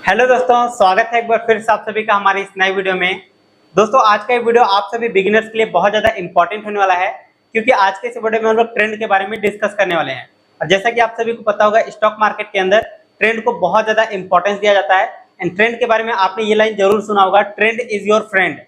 Hello दोस्तों, स्वागत है एक बार फिर से आप सभी का हमारे इस नए वीडियो में। दोस्तों आज का ये वीडियो आप सभी बिगिनर्स के लिए बहुत ज़्यादा इंपॉर्टेंट होने वाला है, क्योंकि आज के इस वीडियो में हम लोग ट्रेंड के बारे में डिस्कस करने वाले हैं। और जैसा कि आप सभी को पता होगा, स्टॉक मार्केट के अंदर ट्रेंड को बहुत ज़्यादा इंपॉर्टेंस दिया जाता है। एंड ट्रेंड के बारे में आपने ये लाइन जरूर सुना होगा, ट्रेंड इज योर फ्रेंड।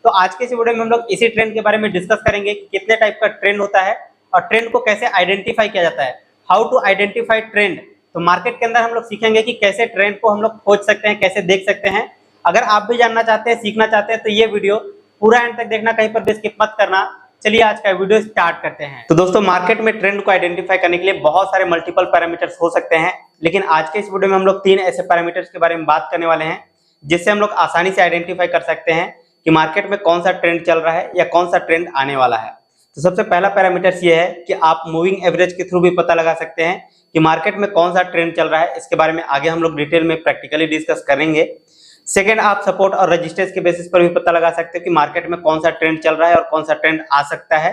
तो आज के इस वीडियो में हम लोग इसी ट्रेंड के बारे में डिस्कस करेंगे कि कितने टाइप का ट्रेंड होता है और ट्रेंड को कैसे आइडेंटिफाई किया जाता है, हाउ टू आइडेंटिफाई ट्रेंड। तो मार्केट के अंदर हम लोग सीखेंगे कि कैसे ट्रेंड को हम लोग खोज सकते हैं, कैसे देख सकते हैं। अगर आप भी जानना चाहते हैं, सीखना चाहते हैं, तो ये वीडियो पूरा एंड तक देखना, कहीं पर भी स्किप मत करना। चलिए आज का वीडियो स्टार्ट करते हैं। तो दोस्तों मार्केट में ट्रेंड को आइडेंटिफाई करने के लिए बहुत सारे मल्टीपल पैरामीटर्स हो सकते हैं, लेकिन आज के इस वीडियो में हम लोग 3 ऐसे पैरामीटर्स के बारे में बात करने वाले हैं जिससे हम लोग आसानी से आइडेंटिफाई कर सकते हैं कि मार्केट में कौन सा ट्रेंड चल रहा है या कौन सा ट्रेंड आने वाला है। तो सबसे पहला पैरामीटर ये है कि आप मूविंग एवरेज के थ्रू भी पता लगा सकते हैं कि मार्केट में कौन सा ट्रेंड चल रहा है। इसके बारे में आगे हम लोग डिटेल में प्रैक्टिकली डिस्कस करेंगे। सेकंड, आप सपोर्ट और रेजिस्टेंस के बेसिस पर भी पता लगा सकते हो कि मार्केट में कौन सा ट्रेंड चल रहा है और कौन सा ट्रेंड आ सकता है।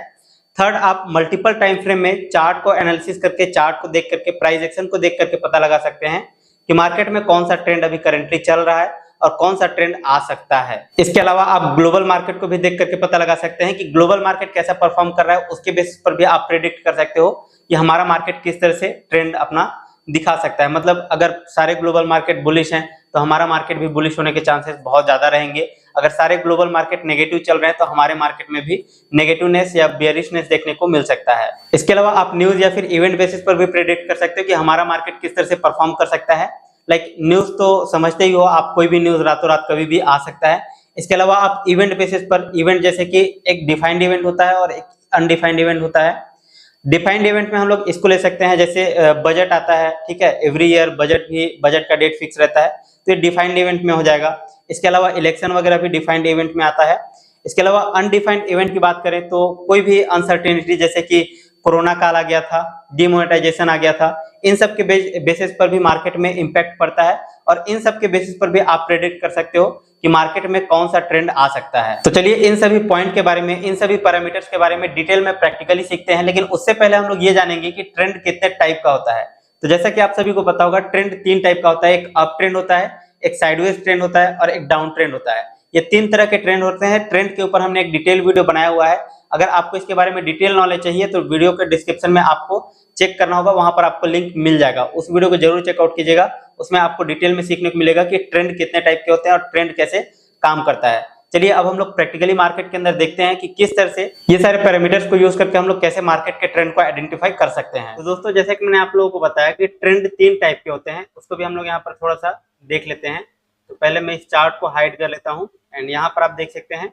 थर्ड, आप मल्टीपल टाइम फ्रेम में चार्ट को एनालिसिस करके, चार्ट को देख करके, प्राइस एक्शन को देख करके पता लगा सकते हैं कि मार्केट में कौन सा ट्रेंड अभी करंटली चल रहा है और कौन सा ट्रेंड आ सकता है। इसके अलावा आप ग्लोबल मार्केट को भी देख करके पता लगा सकते हैं कि ग्लोबल मार्केट कैसा परफॉर्म कर रहा है। उसके बेसिस पर भी आप प्रेडिक्ट कर सकते हो कि हमारा मार्केट किस तरह से ट्रेंड अपना दिखा सकता है। मतलब अगर सारे ग्लोबल मार्केट बुलिश हैं तो हमारा मार्केट भी बुलिश होने के चांसेस बहुत ज्यादा रहेंगे। अगर सारे ग्लोबल मार्केट नेगेटिव चल रहे हैं तो हमारे मार्केट में भी नेगेटिवनेस या बेयरिशनेस देखने को मिल सकता है। इसके अलावा आप न्यूज या फिर इवेंट बेसिस पर भी प्रेडिक्ट कर सकते हो कि हमारा मार्केट किस तरह से परफॉर्म कर सकता है। लाइक न्यूज तो समझते ही हो आप, कोई भी न्यूज रातों रात कभी भी आ सकता है। इसके अलावा आप इवेंट बेसिस पर, इवेंट जैसे कि एक डिफाइंड इवेंट होता है और एक अनडिफाइंड इवेंट होता है। डिफाइंड इवेंट में हम लोग इसको ले सकते हैं, जैसे बजट आता है, ठीक है, एवरी ईयर बजट का डेट फिक्स रहता है, तो ये डिफाइंड इवेंट में हो जाएगा। इसके अलावा इलेक्शन वगैरह भी डिफाइंड इवेंट में आता है। इसके अलावा अनडिफाइंड इवेंट की बात करें तो कोई भी अनसर्टेनिटी, जैसे कि कोरोना काल आ गया था, डिमोनेटाइजेशन आ गया था, इन सब के बेसिस पर भी मार्केट में इंपैक्ट पड़ता है और इन सब के बेसिस पर भी आप प्रेडिक्ट कर सकते हो कि मार्केट में कौन सा ट्रेंड आ सकता है। तो चलिए इन सभी पॉइंट के बारे में, इन सभी पैरामीटर्स के बारे में डिटेल में प्रैक्टिकली सीखते हैं। लेकिन उससे पहले हम लोग ये जानेंगे कि ट्रेंड कितने टाइप का होता है। तो जैसा कि आप सभी को पता होगा, ट्रेंड 3 टाइप का होता है। एक अप ट्रेंड होता है, एक साइडवेज ट्रेंड होता है और एक डाउन ट्रेंड होता है। ये 3 तरह के ट्रेंड होते हैं। ट्रेंड के ऊपर हमने एक डिटेल वीडियो बनाया हुआ है। अगर आपको इसके बारे में डिटेल नॉलेज चाहिए तो वीडियो के डिस्क्रिप्शन में आपको चेक करना होगा, वहां पर आपको लिंक मिल जाएगा। उस वीडियो को जरूर चेकआउट कीजिएगा, उसमें आपको डिटेल में सीखने को मिलेगा कि ट्रेंड कितने टाइप के होते हैं और ट्रेंड कैसे काम करता है। चलिए अब हम लोग प्रैक्टिकली मार्केट के अंदर देखते हैं कि किस तरह से ये सारे पैरामीटर्स को यूज करके हम लोग कैसे मार्केट के ट्रेंड को आइडेंटिफाई कर सकते हैं। तो दोस्तों जैसे कि मैंने आप लोगों को बताया कि ट्रेंड 3 टाइप के होते हैं, उसको भी हम लोग यहाँ पर थोड़ा सा देख लेते हैं। तो पहले मैं इस चार्ट को हाइड कर लेता हूँ एंड यहाँ पर आप देख सकते हैं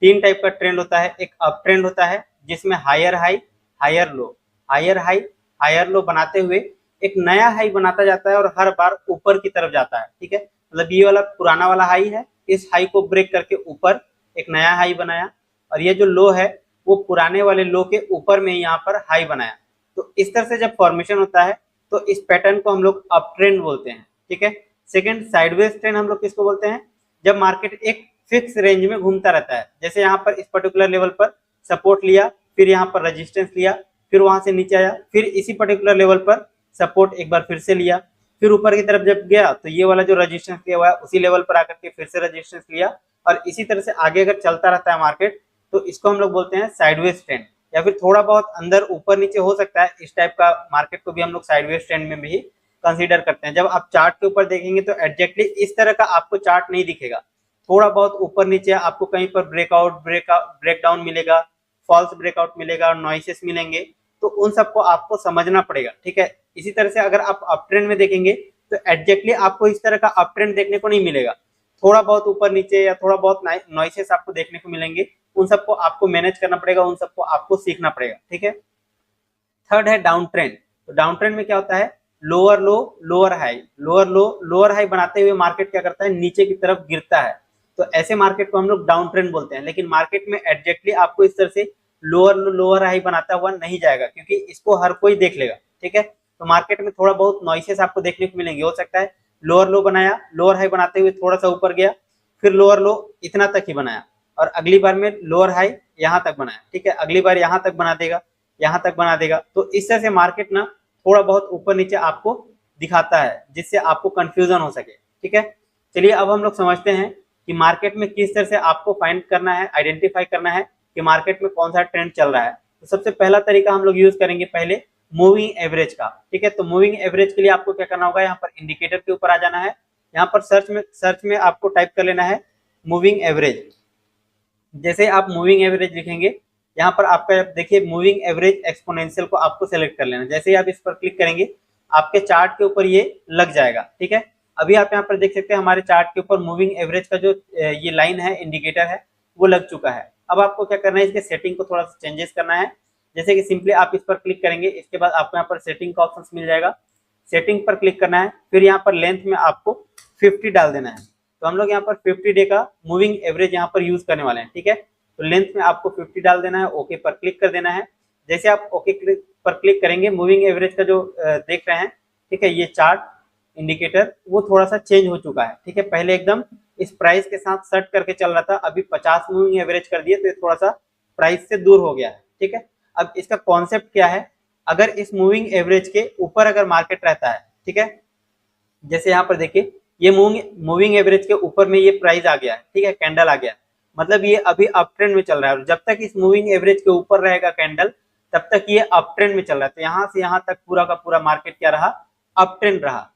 3 टाइप का ट्रेंड होता है। एक अप ट्रेंड होता है जिसमें higher high, higher low, higher high, higher low बनाते हुए एक नया हाई बनाता जाता है और हर बार ऊपर की तरफ जाता है। ठीक है, मतलब ये वाला पुराना वाला हाई है, इस हाई को ब्रेक करके ऊपर एक नया हाई बनाया, और ये जो लो है वो पुराने वाले लो के ऊपर में यहाँ पर हाई बनाया। तो इस तरह से जब फॉर्मेशन होता है तो इस पैटर्न को हम लोग अप ट्रेंड बोलते हैं। ठीक है, सेकंड साइडवेज ट्रेंड हम लोग किसको बोलते हैं, जब मार्केट एक फिक्स रेंज में घूमता रहता है। जैसे यहाँ पर इस पर्टिकुलर लेवल पर सपोर्ट लिया, फिर यहाँ पर रेजिस्टेंस लिया, फिर वहां से नीचे आया, फिर इसी पर्टिकुलर लेवल पर सपोर्ट एक बार फिर से लिया, फिर ऊपर की तरफ जब गया तो ये वाला जो रेजिस्टेंस लिया हुआ है उसी लेवल पर आकर के फिर से रेजिस्टेंस लिया, और इसी तरह से आगे अगर चलता रहता है मार्केट तो इसको हम लोग बोलते हैं साइडवेज ट्रेंड। या फिर थोड़ा बहुत अंदर ऊपर नीचे हो सकता है, इस टाइप का मार्केट को भी हम लोग साइडवेज ट्रेंड में भी कंसीडर करते हैं। जब आप चार्ट के ऊपर देखेंगे तो एग्जैक्टली इस तरह का आपको चार्ट नहीं दिखेगा, थोड़ा बहुत ऊपर नीचे आपको कहीं पर ब्रेकडाउन मिलेगा, फॉल्स ब्रेकआउट मिलेगा और नॉइसेस मिलेंगे, तो उन सबको आपको समझना पड़ेगा। ठीक है, इसी तरह से अगर आप अप ट्रेंड में देखेंगे तो एग्जैक्टली आपको इस तरह का अप ट्रेंड देखने को नहीं मिलेगा, थोड़ा बहुत ऊपर नीचे या थोड़ा बहुत नॉइसेस आपको देखने को मिलेंगे। उन सबको आपको मैनेज करना पड़ेगा, उन सबको आपको सीखना पड़ेगा। ठीक है, थर्ड है डाउन ट्रेंड। तो डाउन ट्रेंड में क्या होता है, लोअर लो लोअर हाई, लोअर लो लोअर हाई बनाते हुए मार्केट क्या करता है, नीचे की तरफ गिरता है। तो ऐसे मार्केट को हम लोग डाउन ट्रेंड बोलते हैं। लेकिन मार्केट में एग्जैक्टली आपको इस तरह से लोअर लो लोअर हाई बनाता हुआ नहीं जाएगा, क्योंकि इसको हर कोई देख लेगा। ठीक है, तो मार्केट में थोड़ा बहुत नॉइसेस आपको देखने को मिलेंगे। हो सकता है लोअर लो बनाया, लोअर हाई बनाते हुए थोड़ा सा ऊपर गया, फिर लोअर लो इतना तक ही बनाया, और अगली बार में लोअर हाई यहाँ तक बनाया। ठीक है, अगली बार यहाँ तक बना देगा, यहाँ तक बना देगा। तो इस तरह से मार्केट ना थोड़ा बहुत ऊपर नीचे आपको दिखाता है, जिससे आपको कंफ्यूजन हो सके। ठीक है, चलिए अब हम लोग समझते हैं कि मार्केट में किस तरह से आपको फाइंड करना है, आइडेंटिफाई करना है कि मार्केट में कौन सा ट्रेंड चल रहा है। तो सबसे पहला तरीका हम लोग यूज करेंगे पहले मूविंग एवरेज का। ठीक है, तो मूविंग एवरेज के लिए आपको क्या करना होगा, यहाँ पर इंडिकेटर के ऊपर आ जाना है। यहाँ पर सर्च में आपको टाइप कर लेना है मूविंग एवरेज। जैसे आप मूविंग एवरेज लिखेंगे, यहाँ पर आपका देखिए मूविंग एवरेज एक्सपोनेंशियल को आपको सेलेक्ट कर लेना। जैसे ही आप इस पर क्लिक करेंगे आपके चार्ट के ऊपर ये लग जाएगा। ठीक है, अभी आप यहाँ पर देख सकते हैं हमारे चार्ट के ऊपर मूविंग एवरेज का जो ये लाइन है, इंडिकेटर है, वो लग चुका है। अब आपको क्या करना है, इसके सेटिंग को थोड़ा सा चेंजेस करना है। जैसे कि सिंपली आप इस पर क्लिक करेंगे, इसके बाद आपको यहाँ पर सेटिंग का ऑप्शन मिल जाएगा। सेटिंग पर क्लिक करना है, फिर यहाँ पर लेंथ में आपको 50 डाल देना है। तो हम लोग यहाँ पर 50 डे का मूविंग एवरेज यहाँ पर यूज करने वाले हैं। ठीक है, तो लेंथ में आपको 50 डाल देना है, ओके पर क्लिक कर देना है। जैसे आप ओके पर क्लिक करेंगे, मूविंग एवरेज का जो देख रहे हैं, ठीक है, ये चार्ट इंडिकेटर वो थोड़ा सा चेंज हो चुका है। ठीक है, पहले एकदम इस प्राइस के साथ सेट करके चल रहा था, अभी 50 मूविंग एवरेज कर दिए तो ये थोड़ा सा प्राइस से दूर हो गया है। ठीक है, अब इसका कॉन्सेप्ट क्या है, अगर इस मूविंग एवरेज के ऊपर अगर मार्केट रहता है, ठीक है, जैसे यहाँ पर देखिए ये मूविंग एवरेज के ऊपर में ये प्राइस आ गया है। ठीक है, कैंडल आ गया, मतलब ये अभी अप ट्रेंड में चल रहा है। और जब तक इस मूविंग एवरेज के ऊपर रहेगा कैंडल, तब तक ये अप ट्रेंड में चल रहा है। तो यहाँ से यहाँ तक पूरा का पूरा मार्केट क्या रहा, अप ट्रेंड रहा।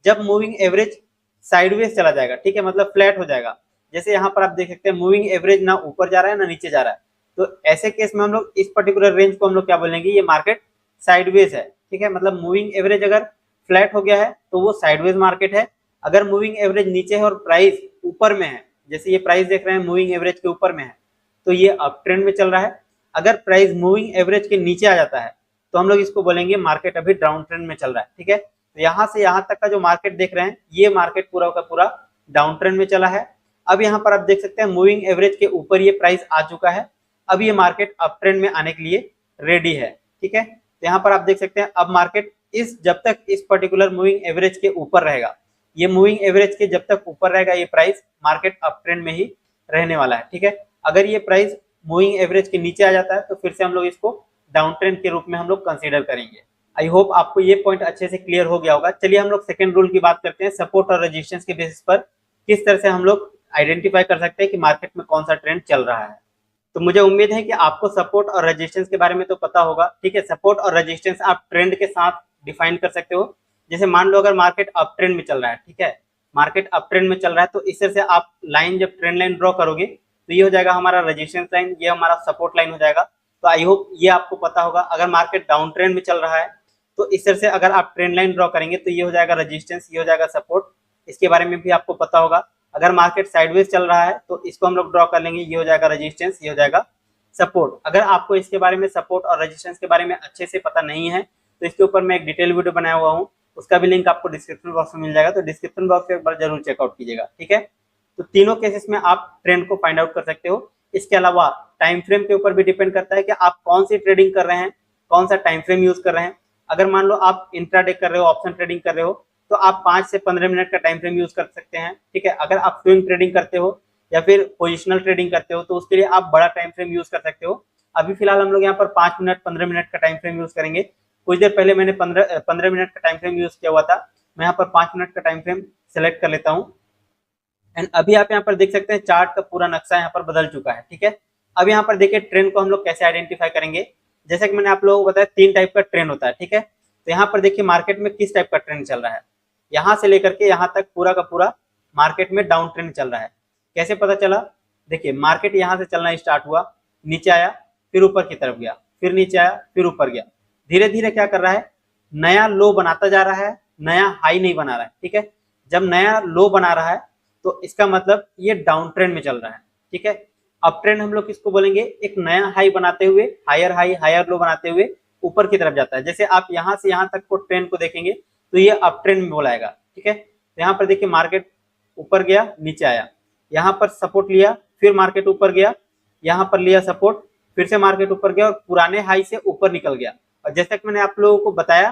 जब मूविंग एवरेज साइडवेज चला जाएगा, ठीक है, मतलब फ्लैट हो जाएगा, जैसे यहाँ पर आप देख सकते हैं मूविंग एवरेज ना ऊपर जा रहा है ना नीचे जा रहा है, तो ऐसे केस में हम लोग इस पर्टिकुलर रेंज को हम लोग क्या बोलेंगे, ये मार्केट साइडवेज है। ठीक है, मतलब मूविंग एवरेज अगर फ्लैट हो गया है तो वो साइडवेज मार्केट है। अगर मूविंग एवरेज नीचे है और प्राइस ऊपर में है, जैसे ये प्राइस देख रहे हैं मूविंग एवरेज के ऊपर में है, तो ये अप ट्रेंड में चल रहा है। अगर प्राइस मूविंग एवरेज के नीचे आ जाता है तो हम लोग इसको बोलेंगे मार्केट अभी डाउन ट्रेंड में चल रहा है। ठीक है, तो यहाँ से यहाँ तक का जो मार्केट देख रहे हैं, ये मार्केट पूरा का पूरा डाउन ट्रेंड में चला है। अब यहाँ पर आप देख सकते हैं मूविंग एवरेज के ऊपर ये प्राइस आ चुका है, अब ये मार्केट अप ट्रेंड में आने के लिए रेडी है। ठीक है, तो यहाँ पर आप देख सकते हैं अब मार्केट जब तक इस पर्टिकुलर मूविंग एवरेज के ऊपर रहेगा, ये मूविंग एवरेज के जब तक ऊपर रहेगा ये प्राइस, मार्केट अप ट्रेंड में ही रहने वाला है। ठीक है, अगर ये प्राइस मूविंग एवरेज के नीचे आ जाता है तो फिर से हम लोग इसको डाउन ट्रेंड के रूप में हम लोग कंसीडर करेंगे। आई होप आपको ये पॉइंट अच्छे से क्लियर हो गया होगा। चलिए हम लोग सेकंड रूल की बात करते हैं, सपोर्ट और रेजिस्टेंस के बेसिस पर किस तरह से हम लोग आइडेंटिफाई कर सकते हैं कि मार्केट में कौन सा ट्रेंड चल रहा है। तो मुझे उम्मीद है कि आपको सपोर्ट और रेजिस्टेंस के बारे में तो पता होगा। ठीक है, सपोर्ट और रेजिस्टेंस आप ट्रेंड के साथ डिफाइन कर सकते हो। जैसे मान लो अगर मार्केट अप ट्रेंड में चल रहा है, ठीक है, मार्केट अप ट्रेंड में चल रहा है, तो इस तरह से आप लाइन जब ट्रेंड लाइन ड्रॉ करोगे तो ये हो जाएगा हमारा रेजिस्टेंस लाइन, ये हमारा सपोर्ट लाइन हो जाएगा। तो आई होप ये आपको पता होगा। अगर मार्केट डाउन ट्रेंड में चल रहा है तो इस तरह से अगर आप ट्रेंड लाइन ड्रॉ करेंगे तो ये हो जाएगा रेजिस्टेंस, ये हो जाएगा सपोर्ट, इसके बारे में भी आपको पता होगा। अगर मार्केट साइडवेज चल रहा है तो इसको हम लोग ड्रॉ कर लेंगे, ये हो जाएगा रेजिस्टेंस, ये हो जाएगा सपोर्ट। अगर आपको इसके बारे में सपोर्ट और रेजिस्टेंस के बारे में अच्छे से पता नहीं है तो इसके ऊपर मैं एक डिटेल वीडियो बनाया हुआ हूँ, उसका भी लिंक आपको डिस्क्रिप्शन बॉक्स में मिल जाएगा, तो डिस्क्रिप्शन बॉक्स में एक बार जरूर चेकआउट कीजिएगा। ठीक है, तो तीनों केसेस में आप ट्रेंड को फाइंड आउट कर सकते हो। इसके अलावा टाइम फ्रेम के ऊपर भी डिपेंड करता है कि आप कौन सी ट्रेडिंग कर रहे हैं, कौन सा टाइम फ्रेम यूज कर रहे हैं। अगर मान लो आप इंट्राडे कर रहे हो, ऑप्शन ट्रेडिंग कर रहे हो, तो आप 5 से 15 मिनट का टाइम फ्रेम यूज कर सकते हैं। ठीक है, अगर आप स्विंग ट्रेडिंग करते हो या फिर पोजिशनल ट्रेडिंग करते हो तो उसके लिए आप बड़ा टाइम फ्रेम यूज कर सकते हो। अभी फिलहाल हम लोग यहाँ पर 5 मिनट 15 मिनट का टाइम फ्रेम यूज करेंगे। कुछ देर पहले मैंने 15 मिनट का टाइम फ्रेम यूज किया हुआ था, मैं यहाँ पर 5 मिनट का टाइम फ्रेम सेलेक्ट कर लेता हूँ। एंड अभी आप यहाँ पर देख सकते हैं चार्ट का पूरा नक्शा यहाँ पर बदल चुका है। ठीक है, अब यहाँ पर देखिए ट्रेंड को हम लोग कैसे आइडेंटिफाई करेंगे। जैसे कि मैंने आप लोगों को बताया 3 टाइप का ट्रेंड होता है। ठीक है, तो यहाँ पर देखिए मार्केट में किस टाइप का ट्रेंड चल रहा है, यहाँ से लेकर के यहाँ तक पूरा का पूरा मार्केट में डाउन ट्रेंड चल रहा है। कैसे पता चला, देखिए मार्केट यहाँ से चलना स्टार्ट हुआ, नीचे आया, फिर ऊपर की तरफ गया, फिर नीचे आया, फिर ऊपर गया, धीरे धीरे क्या कर रहा है, नया लो बनाता जा रहा है, नया हाई नहीं बना रहा है। ठीक है, जब नया लो बना रहा है तो इसका मतलब ये डाउन ट्रेंड में चल रहा है। ठीक है, अप ट्रेंड हम लोग किसको बोलेंगे, एक नया हाई बनाते हुए, हायर हाई हायर लो बनाते हुए ऊपर की तरफ जाता है। जैसे आप यहाँ से यहाँ तक को ट्रेंड को देखेंगे तो ये अप ट्रेंड में बोलाएगा। ठीक है, तो यहाँ पर देखिए मार्केट ऊपर गया, नीचे आया, यहाँ पर सपोर्ट लिया, फिर मार्केट ऊपर गया, यहाँ पर लिया सपोर्ट, फिर से मार्केट ऊपर गया और पुराने हाई से ऊपर निकल गया। और जैसा कि मैंने आप लोगों को बताया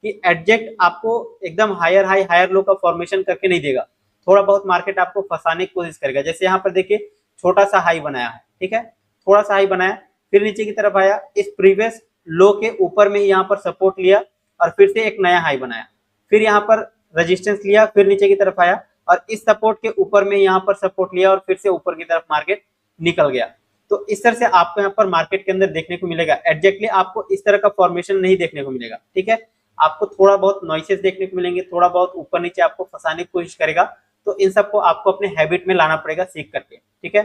कि एडजेक्ट आपको एकदम हायर हाई हायर लो का फॉर्मेशन करके नहीं देगा, थोड़ा बहुत मार्केट आपको फंसाने की कोशिश करेगा। जैसे यहाँ पर देखिए छोटा सा हाई बनाया है, ठीक है, थोड़ा सा हाई बनाया, फिर नीचे की तरफ आया, इस प्रीवियस लो के ऊपर में ही यहाँ पर सपोर्ट लिया और फिर से एक नया हाई बनाया, फिर यहाँ पर रेजिस्टेंस लिया, फिर नीचे की तरफ आया और इस सपोर्ट के ऊपर में यहाँ पर सपोर्ट लिया और फिर से ऊपर की तरफ मार्केट निकल गया। तो इस तरह से आपको यहाँ पर मार्केट के अंदर देखने को मिलेगा। एग्जैक्टली आपको इस तरह का फॉर्मेशन नहीं देखने को मिलेगा, ठीक है। आपको थोड़ा बहुत नॉइसेस देखने को मिलेंगे, थोड़ा बहुत ऊपर नीचे आपको फंसाने की कोशिश करेगा। तो इन सबको आपको अपने हैबिट में लाना पड़ेगा सीख करके, ठीक है।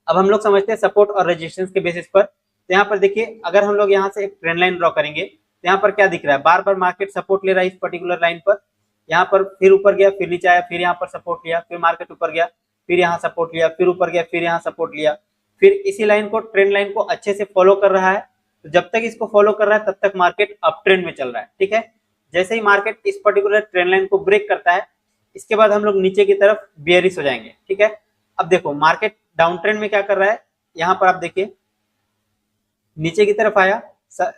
अब हम लोग समझते हैं सपोर्ट और रेजिस्टेंस के बेसिस पर। तो यहाँ पर देखिए, अगर हम लोग यहाँ से एक ट्रेंड लाइन ड्रॉ करेंगे तो यहाँ पर क्या दिख रहा है, बार बार मार्केट सपोर्ट ले रहा है इस पर्टिकुलर लाइन पर। यहाँ पर फिर ऊपर गया, फिर नीचे आया, फिर यहाँ पर सपोर्ट लिया, फिर मार्केट ऊपर गया, फिर यहाँ सपोर्ट लिया, फिर ऊपर गया, फिर यहाँ सपोर्ट लिया, फिर इसी लाइन को, ट्रेंड लाइन को अच्छे से फॉलो कर रहा है। तो जब तक इसको फॉलो कर रहा है तब तक मार्केट अप ट्रेंड में चल रहा है, ठीक है। जैसे ही मार्केट इस पर्टिकुलर ट्रेंड लाइन को ब्रेक करता है, इसके बाद हम लोग नीचे की तरफ बेयरिश हो जाएंगे, ठीक है। अब देखो मार्केट डाउन ट्रेंड में क्या कर रहा है, यहाँ पर आप देखिए नीचे की तरफ आया,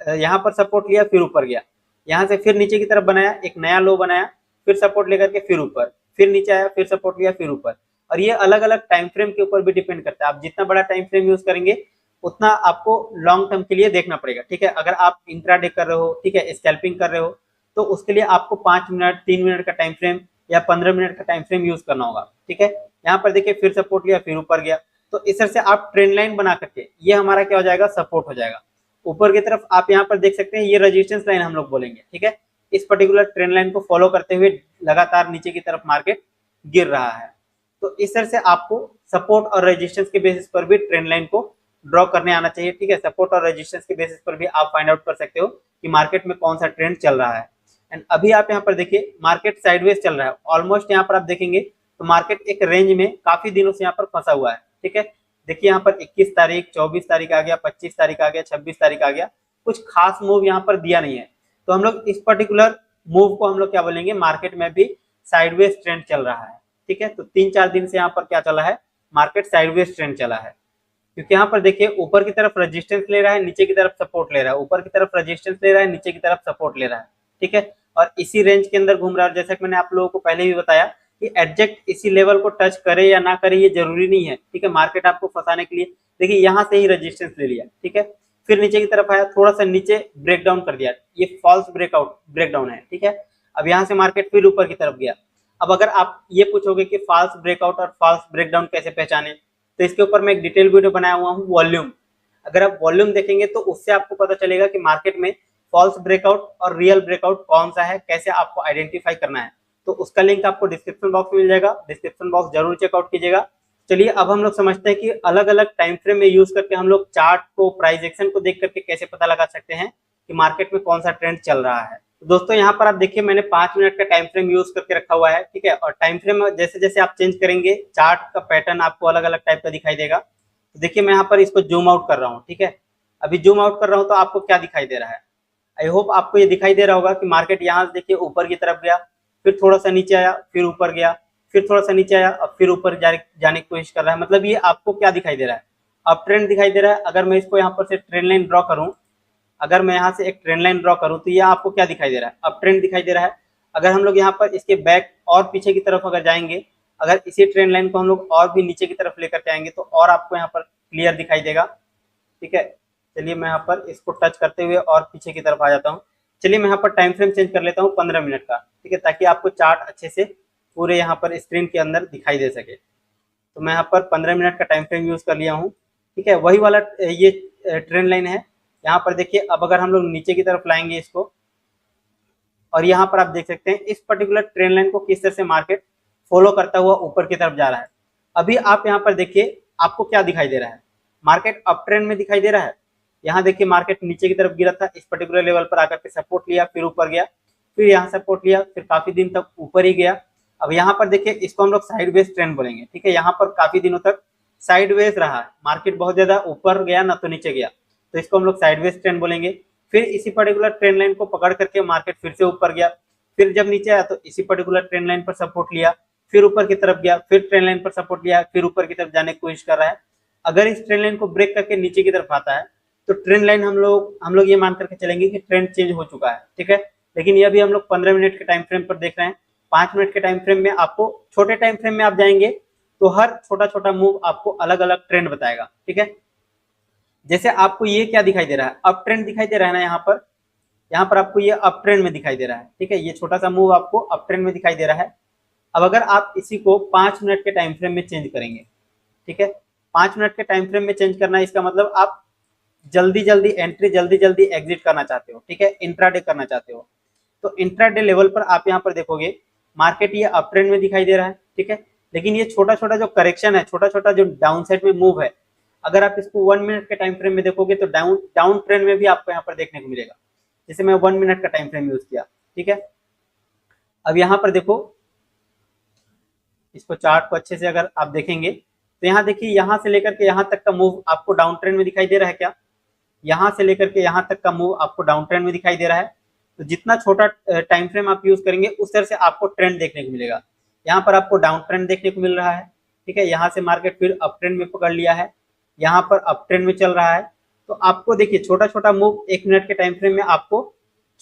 यहाँ पर सपोर्ट लिया, फिर ऊपर गया, यहाँ से फिर नीचे की तरफ बनाया, एक नया लो बनाया, फिर सपोर्ट लेकर के फिर ऊपर, फिर नीचे आया, फिर सपोर्ट लिया, फिर ऊपर। और ये अलग अलग टाइम फ्रेम के ऊपर भी डिपेंड करता है। आप जितना बड़ा टाइम फ्रेम यूज करेंगे उतना आपको लॉन्ग टर्म के लिए देखना पड़ेगा, ठीक है। अगर आप इंट्राडे कर रहे हो, ठीक है, स्कैल्पिंग कर रहे हो, तो उसके लिए आपको 5 मिनट, 3 मिनट का टाइम फ्रेम या 15 मिनट का टाइम फ्रेम यूज करना होगा, ठीक है। यहाँ पर देखिए फिर सपोर्ट लिया, फिर ऊपर गया। तो इस तरह से आप ट्रेंड लाइन बना करके, ये हमारा क्या हो जाएगा, सपोर्ट हो जाएगा। ऊपर की तरफ आप यहाँ पर देख सकते हैं, ये रेजिस्टेंस लाइन हम लोग बोलेंगे, ठीक है। इस पर्टिकुलर ट्रेंड लाइन को फॉलो करते हुए लगातार नीचे की तरफ मार्केट गिर रहा है। तो इस तरह से आपको सपोर्ट और रेजिस्टेंस के बेसिस पर भी ट्रेंड लाइन को ड्रॉ करने आना चाहिए, ठीक है। सपोर्ट और रेजिस्टेंस के बेसिस पर भी आप फाइंड आउट कर सकते हो कि मार्केट में कौन सा ट्रेंड चल रहा है। एंड अभी आप यहाँ पर देखिए मार्केट साइडवेज चल रहा है ऑलमोस्ट। यहाँ पर आप देखेंगे तो मार्केट एक रेंज में काफी दिनों से यहाँ पर फंसा हुआ है, ठीक है। देखिए यहाँ पर 21 तारीख, 24 तारीख आ गया, 25 तारीख आ गया, 26 तारीख आ गया, कुछ खास मूव यहाँ पर दिया नहीं है। तो हम लोग इस पर्टिकुलर मूव को हम लोग क्या बोलेंगे, मार्केट में भी साइडवेज ट्रेंड चल रहा है, ठीक है। तो 3-4 दिन से यहाँ पर क्या चला है, मार्केट साइडवेज ट्रेंड चला है। क्योंकि यहाँ पर देखिए ऊपर की तरफ रेजिस्टेंस ले रहा है, नीचे की तरफ सपोर्ट ले रहा है, ऊपर की तरफ रेजिस्टेंस ले रहा है, नीचे की तरफ सपोर्ट ले रहा है, ठीक है। और इसी रेंज के अंदर घूम रहा है। जैसा कि मैंने आप लोगों को पहले भी बताया कि एग्जैक्ट इसी लेवल को टच करे या ना करे ये जरूरी नहीं है, ठीक है। मार्केट आपको फंसाने के लिए, देखिए यहाँ से ही रेजिस्टेंस ले लिया, ठीक है, फिर नीचे की तरफ आया, थोड़ा सा नीचे ब्रेकडाउन कर दिया, ये फॉल्स ब्रेकडाउन है, ठीक है। अब यहाँ से मार्केट फिर ऊपर की तरफ गया। अब अगर आप ये पूछोगे कि फॉल्स ब्रेकआउट और फॉल्स ब्रेकडाउन कैसे पहचाने, तो इसके ऊपर मैं एक डिटेल वीडियो बनाया हुआ हूँ, वॉल्यूम। अगर आप वॉल्यूम देखेंगे तो उससे आपको पता चलेगा कि मार्केट में फॉल्स ब्रेकआउट और रियल ब्रेकआउट कौन सा है, कैसे आपको आइडेंटिफाई करना है। तो उसका लिंक आपको डिस्क्रिप्शन बॉक्स में मिल जाएगा, डिस्क्रिप्शन बॉक्स जरूर चेकआउट कीजिएगा। चलिए अब हम लोग समझते हैं कि अलग अलग टाइम फ्रेम में यूज करके हम लोग चार्ट को, प्राइस एक्शन को देख करके कैसे पता लगा सकते हैं कि मार्केट में कौन सा ट्रेंड चल रहा है। तो दोस्तों यहाँ पर आप देखिए मैंने 5 मिनट का टाइम फ्रेम यूज करके रखा हुआ है, ठीक है। और टाइम फ्रेम जैसे जैसे आप चेंज करेंगे चार्ट का पैटर्न आपको अलग अलग टाइप का दिखाई देगा। तो देखिए मैं यहाँ पर इसको जूम आउट कर रहा हूँ, ठीक है। अभी जूम आउट कर रहा हूँ तो आपको क्या दिखाई दे रहा है, आई होप आपको ये दिखाई दे रहा होगा कि मार्केट यहाँ से देखिए ऊपर की तरफ गया, फिर थोड़ा सा नीचे आया, फिर ऊपर गया, फिर थोड़ा सा नीचे आया, अब फिर ऊपर जाने की कोशिश कर रहा है। मतलब ये आपको क्या दिखाई दे रहा है, अप ट्रेंड दिखाई दे रहा है। अगर मैं इसको यहाँ पर से ट्रेंड लाइन ड्रॉ करूँ, अगर मैं यहाँ से एक ट्रेंड लाइन ड्रॉ करूँ तो ये आपको क्या दिखाई दे रहा है, अप ट्रेंड दिखाई दे रहा है। अगर हम लोग यहाँ पर इसके बैक और पीछे की तरफ अगर जाएंगे, अगर इसी ट्रेंड लाइन को हम लोग और भी नीचे की तरफ लेकर के आएंगे तो और आपको यहाँ पर क्लियर दिखाई देगा, ठीक है। चलिए मैं यहाँ पर इसको टच करते हुए और पीछे की तरफ आ जाता हूँ। चलिए मैं यहाँ पर टाइम फ्रेम चेंज कर लेता हूँ 15 मिनट का, ठीक है, ताकि आपको चार्ट अच्छे से पूरे यहाँ पर स्क्रीन के अंदर दिखाई दे सके। तो मैं यहाँ पर 15 मिनट का टाइम फ्रेम यूज कर लिया हूँ, ठीक है। वही वाला ये ट्रेंड लाइन है। यहाँ पर देखिए अब अगर हम लोग नीचे की तरफ लाएंगे इसको, और यहाँ पर आप देख सकते हैं इस पर्टिकुलर ट्रेंड लाइन को किस तरह से मार्केट फॉलो करता हुआ ऊपर की तरफ जा रहा है। अभी आप यहाँ पर देखिए आपको क्या दिखाई दे रहा है, मार्केट अप ट्रेंड में दिखाई दे रहा है। यहाँ देखिए मार्केट नीचे की तरफ गिरा था, इस पर्टिकुलर लेवल पर आकर के सपोर्ट लिया, फिर ऊपर गया, फिर यहाँ सपोर्ट लिया, फिर काफी दिन तक ऊपर ही गया। अब यहाँ पर देखिए इसको हम लोग साइडवेज ट्रेंड बोलेंगे, ठीक है। यहाँ पर काफी दिनों तक साइडवेज रहा है, मार्केट बहुत ज्यादा ऊपर गया ना तो नीचे गया, तो इसको हम लोग साइडवेज ट्रेंड बोलेंगे। फिर इसी पर्टिकुलर ट्रेंड लाइन को पकड़ करके मार्केट फिर से ऊपर गया, फिर जब नीचे आया तो इसी पर्टिकुलर ट्रेंड लाइन पर सपोर्ट लिया, फिर ऊपर की तरफ गया, फिर ट्रेंड लाइन पर सपोर्ट लिया, फिर ऊपर की तरफ जाने की कोशिश कर रहा है। अगर इस ट्रेंड लाइन को ब्रेक करके नीचे की तरफ आता है तो ट्रेंड लाइन हम लोग ये मान करके चलेंगे कि ट्रेंड चेंज हो चुका है, ठीक है। लेकिन ये अभी हम लोग 15 मिनट के टाइम फ्रेम पर देख रहे हैं। 5 मिनट के टाइम फ्रेम में आपको, छोटे टाइम फ्रेम में आप जाएंगे तो हर छोटा छोटा मूव आपको अलग अलग ट्रेंड बताएगा, ठीक है। जैसे आपको ये क्या दिखाई दे रहा है, अप ट्रेंड दिखाई दे रहा है ना, यहाँ पर आपको ये अप ट्रेंड में दिखाई दे रहा है, ठीक है। ये छोटा सा मूव आपको अप ट्रेंड में दिखाई दे रहा है। अब अगर आप इसी को 5 मिनट के टाइम फ्रेम में चेंज करेंगे, ठीक है, 5 मिनट के टाइम फ्रेम में चेंज करना है, इसका मतलब आप जल्दी जल्दी एंट्री, जल्दी जल्दी एग्जिट करना चाहते हो, ठीक है, इंट्राडे करना चाहते हो। तो इंट्राडे लेवल पर आप यहाँ पर देखोगे मार्केट ये अप ट्रेंड में दिखाई दे रहा है, ठीक है, लेकिन ये छोटा छोटा जो करेक्शन है, छोटा छोटा जो डाउन साइड में मूव है, अगर आप इसको 1 मिनट के टाइम फ्रेम में देखोगे तो डाउन ट्रेंड में भी आपको यहाँ पर देखने को मिलेगा। जैसे मैं 1 मिनट का टाइम फ्रेम यूज किया, ठीक है। अब यहाँ पर देखो, इसको चार्ट को अच्छे से अगर आप देखेंगे तो यहाँ देखिए, यहाँ से लेकर के यहाँ तक का मूव आपको डाउन ट्रेंड में दिखाई दे रहा है क्या? यहाँ से लेकर के यहाँ तक का मूव आपको डाउन ट्रेंड में दिखाई दे रहा है। तो जितना छोटा टाइम फ्रेम आप यूज करेंगे उस तरह से आपको ट्रेंड देखने को मिलेगा। यहाँ पर आपको डाउन ट्रेंड देखने को मिल रहा है, ठीक है, यहाँ से मार्केट फिर अप ट्रेंड में पकड़ लिया है, यहाँ पर अप ट्रेंड में चल रहा है। तो आपको देखिए छोटा छोटा मूव 1 मिनट के टाइम फ्रेम में आपको,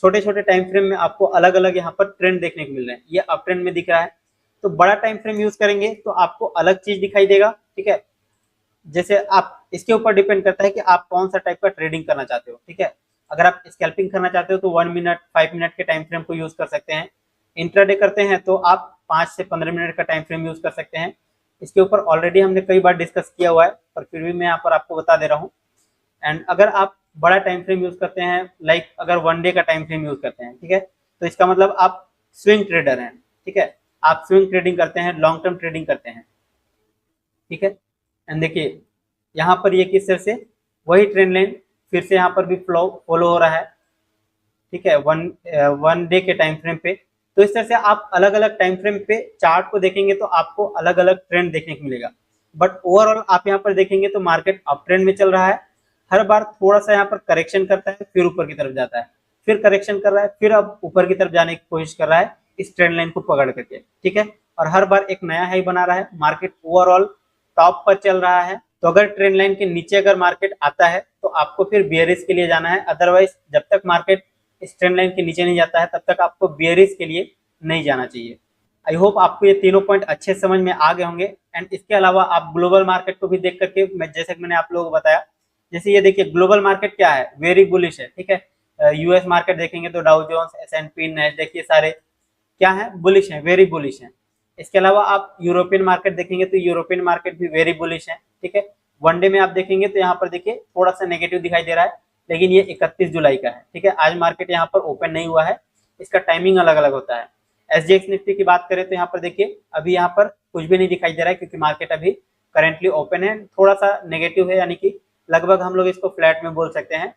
छोटे छोटे टाइम फ्रेम में आपको अलग अलग यहाँ पर ट्रेंड देखने को मिल रहे हैं। ये अप ट्रेंड में दिख रहा है, तो बड़ा टाइम फ्रेम यूज करेंगे तो आपको अलग चीज दिखाई देगा, ठीक है। जैसे आप, इसके ऊपर डिपेंड करता है कि आप कौन सा टाइप का ट्रेडिंग करना चाहते हो, ठीक है। अगर आप स्कैल्पिंग करना चाहते हो तो 1 मिनट 5 मिनट के टाइम फ्रेम को यूज कर सकते हैं। इंट्राडे करते हैं तो आप 5 से 15 मिनट का टाइम फ्रेम यूज कर सकते हैं। इसके ऊपर ऑलरेडी हमने कई बार डिस्कस किया हुआ है, पर फिर भी मैं यहाँ पर आपको बता दे रहा हूँ। एंड अगर आप बड़ा टाइम फ्रेम यूज करते हैं, लाइक अगर 1 डे का टाइम फ्रेम यूज करते हैं, ठीक है, तो इसका मतलब आप स्विंग ट्रेडर हैं, ठीक है, आप स्विंग ट्रेडिंग करते हैं, लॉन्ग टर्म ट्रेडिंग करते हैं, ठीक है। एंड देखिए यहाँ पर ये किस तरह से वही ट्रेंड लाइन फिर से यहाँ पर भी फॉलो हो रहा है, ठीक है, वन डे के टाइम फ्रेम पे। तो इस तरह से आप अलग अलग टाइम फ्रेम पे चार्ट को देखेंगे तो आपको अलग अलग ट्रेंड देखने को मिलेगा। बट ओवरऑल आप यहाँ पर देखेंगे तो मार्केट अप ट्रेंड में चल रहा है। हर बार थोड़ा सा यहाँ पर करेक्शन करता है, फिर ऊपर की तरफ जाता है, फिर करेक्शन कर रहा है, फिर अब ऊपर की तरफ जाने की कोशिश कर रहा है इस ट्रेंड लाइन को पकड़ करके, ठीक है। और हर बार एक नया हाई बना रहा है। मार्केट ओवरऑल टॉप पर चल रहा है। तो अगर ट्रेंड लाइन के नीचे अगर मार्केट आता है तो आपको फिर बियरिश के लिए जाना है। अदरवाइज जब तक मार्केट इस ट्रेंड लाइन के नीचे नहीं जाता है तब तक आपको बियरिश के लिए नहीं जाना चाहिए। आई होप आपको ये तीनों पॉइंट अच्छे समझ में आ गए होंगे। एंड इसके अलावा आप ग्लोबल मार्केट को भी देख करके, मैं जैसे कि मैंने आप लोगों को बताया, जैसे ये देखिए ग्लोबल मार्केट क्या है, वेरी बुलिश है, ठीक है। यूएस मार्केट देखेंगे तो डाउ जोन्स, एसएनपी, नैस्डैक, ये सारे क्या है, बुलिश है, वेरी बुलिश है। इसके अलावा आप यूरोपियन मार्केट देखेंगे तो यूरोपियन मार्केट भी वेरी बुलिश है, ठीक है। वनडे में आप देखेंगे तो यहाँ पर देखिए थोड़ा सा नेगेटिव दिखाई दे रहा है, लेकिन ये 31 जुलाई का है, ठीक है। आज मार्केट यहाँ पर ओपन नहीं हुआ है, इसका टाइमिंग अलग अलग होता है। एसजीएक्स निफ्टी की बात करें तो यहाँ पर देखिए अभी यहाँ पर कुछ भी नहीं दिखाई दे रहा है, क्योंकि मार्केट अभी करेंटली ओपन है, थोड़ा सा नेगेटिव है, यानी कि लगभग हम लोग इसको फ्लैट में बोल सकते हैं।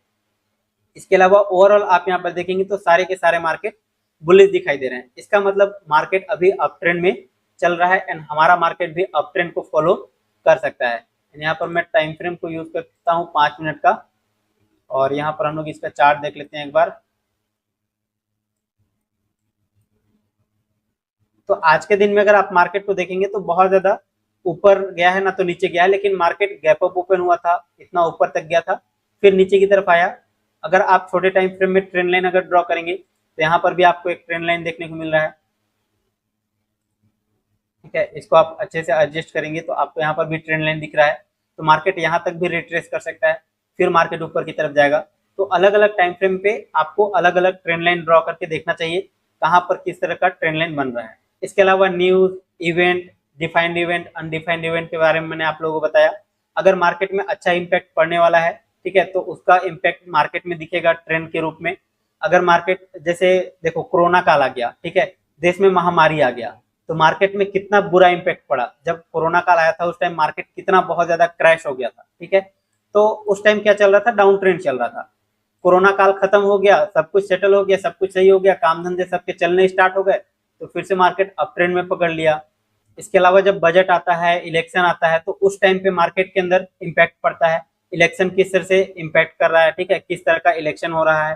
इसके अलावा ओवरऑल आप यहाँ पर देखेंगे तो सारे के सारे मार्केट बुलिश दिखाई दे रहे हैं। इसका मतलब मार्केट अभी अप ट्रेंड में चल रहा है एंड हमारा मार्केट भी अप ट्रेंड को फॉलो कर सकता है। यहाँ पर मैं टाइम फ्रेम को यूज करता हूँ 5 मिनट का, और यहाँ पर हम लोग इसका चार्ट देख लेते हैं एक बार। तो आज के दिन में अगर आप मार्केट को देखेंगे तो बहुत ज्यादा ऊपर गया है ना तो नीचे गया है, लेकिन मार्केट गैप अप ओपन हुआ था, इतना ऊपर तक गया था, फिर नीचे की तरफ आया। अगर आप छोटे टाइम फ्रेम में ट्रेंड लाइन अगर ड्रॉ करेंगे तो यहाँ पर भी आपको एक ट्रेंड लाइन देखने को मिल रहा है, ठीक है। इसको आप अच्छे से एडजस्ट करेंगे तो आपको यहाँ पर भी ट्रेंड लाइन दिख रहा है। तो मार्केट यहाँ तक भी रिट्रेस कर सकता है, फिर मार्केट ऊपर की तरफ जाएगा। तो अलग अलग टाइम फ्रेम पे आपको अलग अलग ट्रेंड लाइन ड्रॉ करके देखना चाहिए कहाँ पर किस तरह का ट्रेंड लाइन बन रहा है। इसके अलावा news, event, defined event, undefined event के बारे में मैंने आप लोगों को बताया। अगर मार्केट में अच्छा इंपैक्ट पड़ने वाला है, ठीक है, तो उसका इंपैक्ट मार्केट में दिखेगा ट्रेंड के रूप में। अगर मार्केट, जैसे देखो कोरोना काल आ गया, ठीक है, देश में महामारी आ गया, तो मार्केट में कितना बुरा इंपैक्ट पड़ा। जब कोरोना काल आया था उस टाइम मार्केट कितना बहुत ज्यादा क्रैश हो गया था, ठीक है। तो उस टाइम क्या चल रहा था, डाउन ट्रेंड चल रहा था। कोरोना काल खत्म हो गया, सब कुछ सेटल हो गया, सब कुछ सही हो गया, काम धंधे सबके चलने स्टार्ट हो गए, तो फिर से मार्केट अप ट्रेंड में पकड़ लिया। इसके अलावा जब बजट आता है, इलेक्शन आता है, तो उस टाइम पे मार्केट के अंदर इम्पैक्ट पड़ता है। इलेक्शन किस तरह से इम्पैक्ट कर रहा है, ठीक है, किस तरह का इलेक्शन हो रहा है,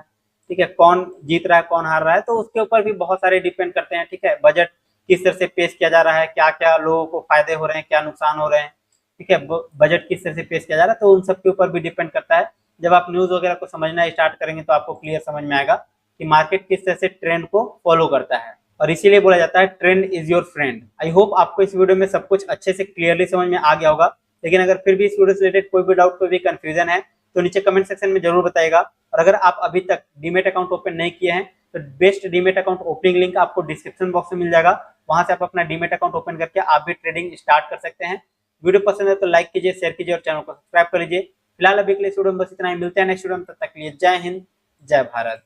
ठीक है, कौन जीत रहा है कौन हार रहा है, तो उसके ऊपर भी बहुत सारे डिपेंड करते हैं, ठीक है। बजट किस तरह से पेश किया जा रहा है, क्या क्या लोगों को फायदे हो रहे हैं, क्या नुकसान हो रहे हैं, ठीक है, बजट किस तरह से पेश किया जा रहा है, तो उन सब के ऊपर भी डिपेंड करता है। जब आप न्यूज वगैरह को समझना स्टार्ट करेंगे तो आपको क्लियर समझ में आएगा कि मार्केट किस तरह से ट्रेंड को फॉलो करता है, और इसीलिए बोला जाता है trend is your friend. I hope आपको इस वीडियो में सब कुछ अच्छे से क्लियरली समझ में आ गया होगा। लेकिन अगर फिर भी इस वीडियो से रिलेटेड कोई भी डाउट, कोई भी कंफ्यूजन है तो नीचे कमेंट सेक्शन में जरूर बताइएगा। और अगर आप अभी तक डीमेट अकाउंट ओपन नहीं किए हैं तो best demat account opening link आपको डिस्क्रिप्शन बॉक्स में मिल जाएगा, वहां से आप अपना डीमेट अकाउंट ओपन करके आप भी ट्रेडिंग स्टार्ट कर सकते हैं। वीडियो पसंद है तो लाइक कीजिए, शेयर कीजिए और चैनल को सब्सक्राइब कर लीजिए। फिलहाल अभी के लिए इस वीडियो में बस इतना ही, मिलते हैं नेक्स्ट वीडियो में, तब तक के लिए जय हिंद, जय भारत।